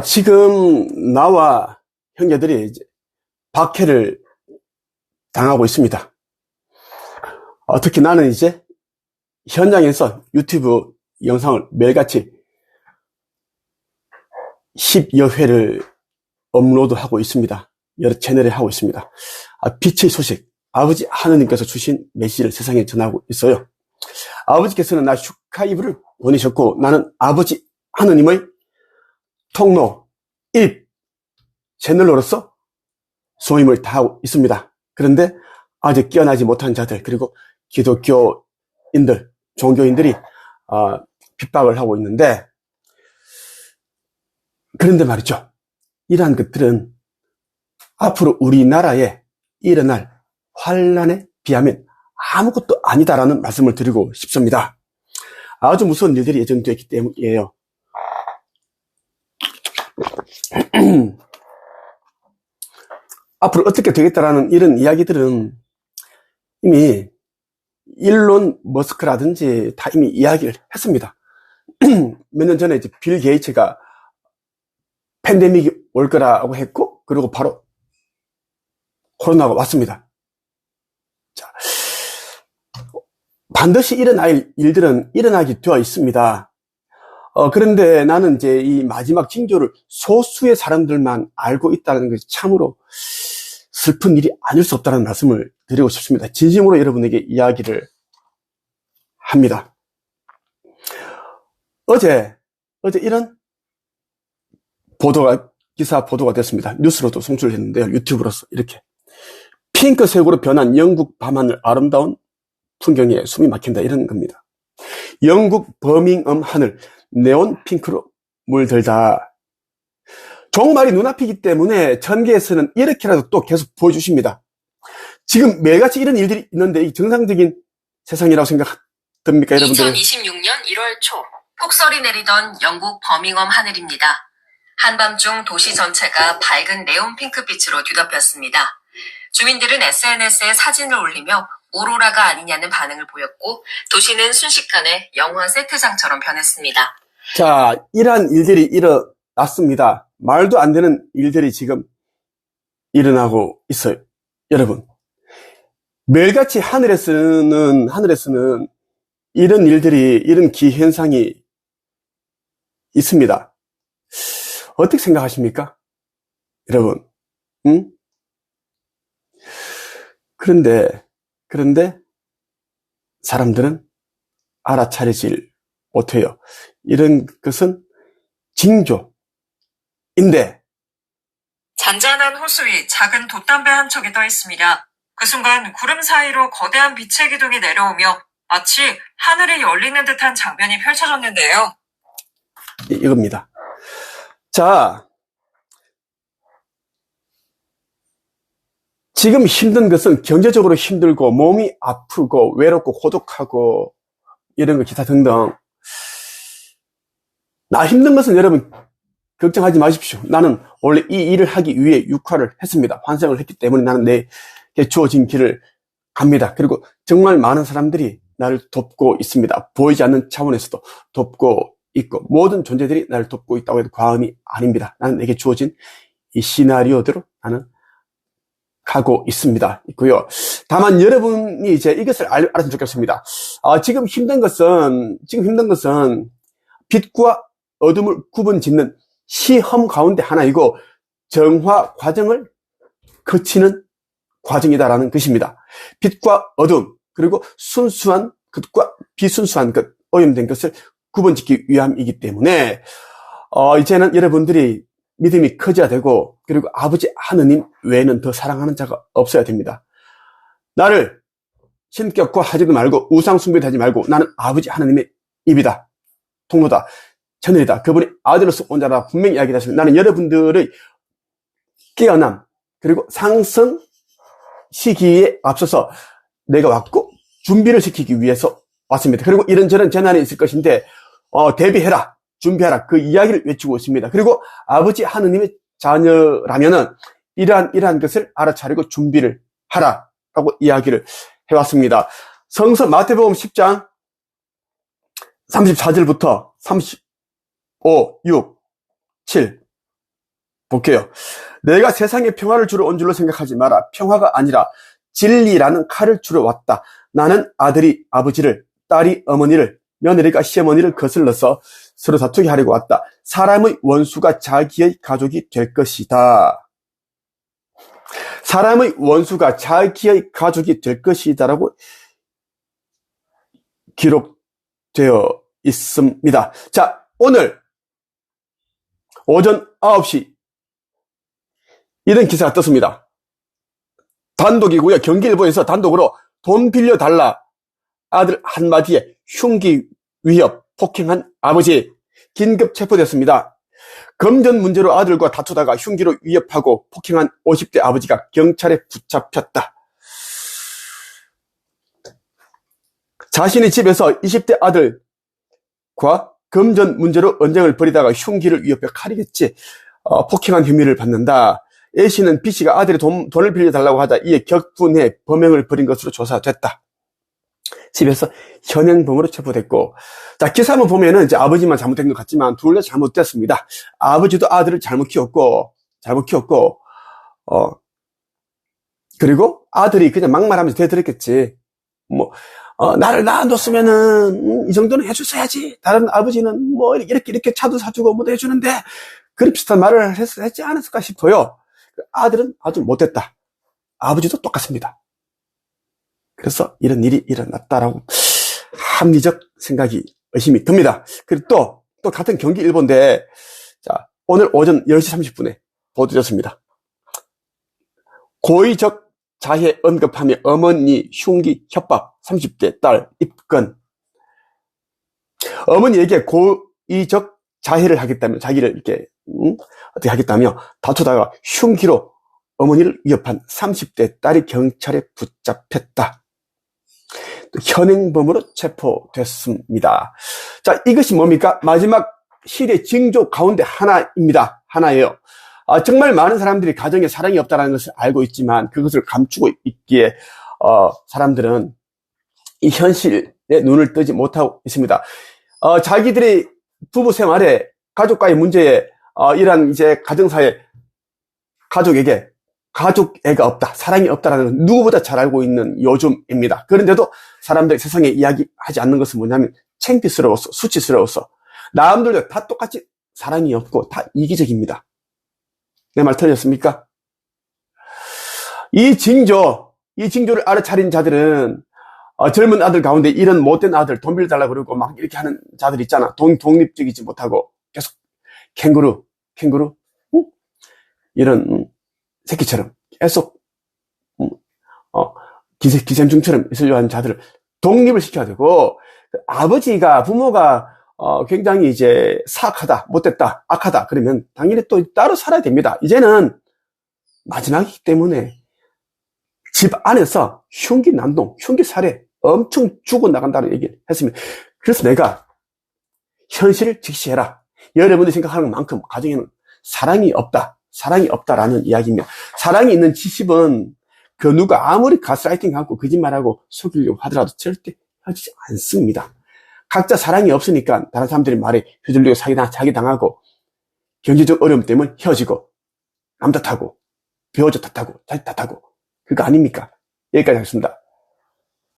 지금 나와 형제들이 이제 박해를 당하고 있습니다. 특히 나는 이제 현장에서 유튜브 영상을 매일같이 10여 회를 업로드하고 있습니다. 여러 채널에 하고 있습니다. 빛의 소식, 아버지 하느님께서 주신 메시지를 세상에 전하고 있어요. 아버지께서는 나 슈카이브를 보내셨고, 나는 아버지 하느님의 통로 1 채널로서 소임을 다하고 있습니다. 그런데 아직 깨어나지 못한 자들, 그리고 기독교인들, 종교인들이 핍박을 하고 있는데, 그런데 말이죠, 이러한 것들은 앞으로 우리나라에 일어날 환란에 비하면 아무것도 아니다라는 말씀을 드리고 싶습니다. 아주 무서운 일들이 예정되어 있기 때문이에요. 앞으로 어떻게 되겠다라는 이런 이야기들은 이미 일론 머스크라든지 다 이미 이야기를 했습니다. 몇 년 전에 이제 빌 게이츠가 팬데믹이 올 거라고 했고, 그리고 바로 코로나가 왔습니다. 자, 반드시 일어날 일들은 일어나게 되어 있습니다. 그런데 나는 이제 이 마지막 징조를 소수의 사람들만 알고 있다는 것이 참으로 슬픈 일이 아닐 수 없다는 말씀을 드리고 싶습니다. 진심으로 여러분에게 이야기를 합니다. 어제 이런 기사 보도가 됐습니다. 뉴스로도 송출했는데요. 유튜브로서 이렇게. 핑크색으로 변한 영국 밤하늘, 아름다운 풍경에 숨이 막힌다, 이런 겁니다. 영국 버밍엄 하늘, 네온 핑크로 물들다. 종말이 눈앞이기 때문에 전개에서는 이렇게라도 또 계속 보여주십니다. 지금 매일같이 이런 일들이 있는데 이 정상적인 세상이라고 생각됩니까, 여러분들? 2026년 1월 초 폭설이 내리던 영국 버밍엄 하늘입니다. 한밤중 도시 전체가 밝은 네온 핑크빛으로 뒤덮였습니다. 주민들은 SNS에 사진을 올리며 오로라가 아니냐는 반응을 보였고, 도시는 순식간에 영화 세트장처럼 변했습니다. 자, 이러한 일들이 일어났습니다. 말도 안 되는 일들이 지금 일어나고 있어요. 여러분, 매일같이 하늘에서는 이런 일들이, 이런 기현상이 있습니다. 어떻게 생각하십니까, 여러분? 응? 그런데 사람들은 알아차리질 못해요. 이런 것은 징조인데, 잔잔한 호수 위 작은 돛담배 한 척이 떠 있습니다. 그 순간 구름 사이로 거대한 빛의 기둥이 내려오며 마치 하늘이 열리는 듯한 장면이 펼쳐졌는데요. 이겁니다. 자, 지금 힘든 것은 경제적으로 힘들고 몸이 아프고 외롭고 고독하고 이런 거 기타 등등. 나 힘든 것은 여러분 걱정하지 마십시오. 나는 원래 이 일을 하기 위해 육화를 했습니다. 환생을 했기 때문에 나는 내게 주어진 길을 갑니다. 그리고 정말 많은 사람들이 나를 돕고 있습니다. 보이지 않는 차원에서도 돕고 있고, 모든 존재들이 나를 돕고 있다고 해도 과언이 아닙니다. 나는 내게 주어진 이 시나리오대로 나는 가고 있고요. 다만 여러분이 이제 이것을 알았으면 좋겠습니다. 지금 힘든 것은 빛과 어둠을 구분 짓는 시험 가운데 하나이고, 정화 과정을 거치는 과정이다라는 것입니다. 빛과 어둠, 그리고 순수한 것과 비순수한 것, 오염된 것을 구분짓기 위함이기 때문에 이제는 여러분들이 믿음이 커져야 되고, 그리고 아버지 하느님 외에는 더 사랑하는 자가 없어야 됩니다. 나를 신격화하지도 말고 우상 숭배도 하지 말고, 나는 아버지 하느님의 입이다, 통로다, 채널이다, 그분이 아들로서 온 자라 분명히 이야기했습니다. 나는 여러분들의 깨어남 그리고 상승 시기에 앞서서 내가 왔고 준비를 시키기 위해서 왔습니다. 그리고 이런저런 재난이 있을 것인데 대비해라, 준비하라, 그 이야기를 외치고 있습니다. 그리고 아버지 하느님의 자녀라면은 이러한 것을 알아차리고 준비를 하라라고 이야기를 해왔습니다. 성서 마태복음 10장 34절부터 35, 6, 7 볼게요. 내가 세상에 평화를 주러 온 줄로 생각하지 마라. 평화가 아니라 진리라는 칼을 주러 왔다. 나는 아들이 아버지를, 딸이 어머니를, 며느리가 시어머니를 거슬러서 서로 다투게 하려고 왔다. 사람의 원수가 자기의 가족이 될 것이다. 사람의 원수가 자기의 가족이 될 것이다라고 기록되어 있습니다. 자, 오늘 오전 9시 이런 기사가 떴습니다. 단독이고요. 경기일보에서 단독으로 돈 빌려달라. 아들 한마디에 흉기 위협, 폭행한 아버지 긴급 체포됐습니다. 금전 문제로 아들과 다투다가 흉기로 위협하고 폭행한 50대 아버지가 경찰에 붙잡혔다. 자신의 집에서 20대 아들과 금전 문제로 언쟁을 벌이다가 흉기를 위협해 칼이겠지. 폭행한 혐의를 받는다. A씨는 B씨가 아들의 돈을 빌려달라고 하자 이에 격분해 범행을 벌인 것으로 조사됐다. 집에서 현행범으로 체포됐고, 자, 기사 한번 보면은 이제 아버지만 잘못된 것 같지만 둘 다 잘못됐습니다. 아버지도 아들을 잘못 키웠고, 그리고 아들이 그냥 막말하면서 대들었겠지. 나를 낳아뒀으면은, 이 정도는 해줬어야지. 다른 아버지는 이렇게 차도 사주고 뭐도 해주는데, 그런 비슷한 말을 했지 않았을까 싶어요. 아들은 아주 못됐다. 아버지도 똑같습니다. 그래서 이런 일이 일어났다라고 합리적 생각이, 의심이 듭니다. 그리고 또 같은 경기일보인데, 자, 오늘 오전 10시 30분에 보도됐습니다. 고의적 자해 언급하며 어머니 흉기 협박 30대 딸 입건. 어머니에게 고의적 자해를 하겠다며, 자기를 이렇게, 어떻게 하겠다며 다투다가 흉기로 어머니를 위협한 30대 딸이 경찰에 붙잡혔다. 현행범으로 체포됐습니다. 자, 이것이 뭡니까? 마지막 실의 징조 가운데 하나예요. 정말 많은 사람들이 가정에 사랑이 없다는 것을 알고 있지만 그것을 감추고 있기에 사람들은 이 현실에 눈을 뜨지 못하고 있습니다. 자기들의 부부 생활에, 가족과의 문제에, 이런 이제 가정사에 가족애가 없다, 사랑이 없다라는 건 누구보다 잘 알고 있는 요즘입니다. 그런데도 사람들이 세상에 이야기하지 않는 것은 뭐냐면 창피스러워서, 수치스러워서, 남들도 다 똑같이 사랑이 없고 다 이기적입니다. 내 말 틀렸습니까? 이 징조를 알아차린 자들은 젊은 아들 가운데 이런 못된 아들 돈 빌려달라고 그러고 막 이렇게 하는 자들 있잖아. 독립적이지 못하고 계속 캥거루 이런 새끼처럼 계속 기생충처럼 있으려 하는 자들을 독립을 시켜야 되고, 아버지가, 부모가 굉장히 이제 사악하다, 못됐다, 악하다 그러면 당연히 또 따로 살아야 됩니다. 이제는 마지막이기 때문에 집 안에서 흉기 난동, 흉기 살해 엄청 죽어나간다는 얘기를 했습니다. 그래서 내가 현실을 직시해라. 여러분이 생각하는 만큼 가정에는 사랑이 없다라는 이야기입니다. 사랑이 있는 집은 그 누가 아무리 가스라이팅하고 거짓말하고 속이려고 하더라도 절대 헤어지지 않습니다. 각자 사랑이 없으니까 다른 사람들이 말에 휘둘리고 사기당하고 경제적 어려움 때문에 헤어지고 남 탓하고 배우자 탓하고 자기 탓하고 그거 아닙니까? 여기까지 하겠습니다.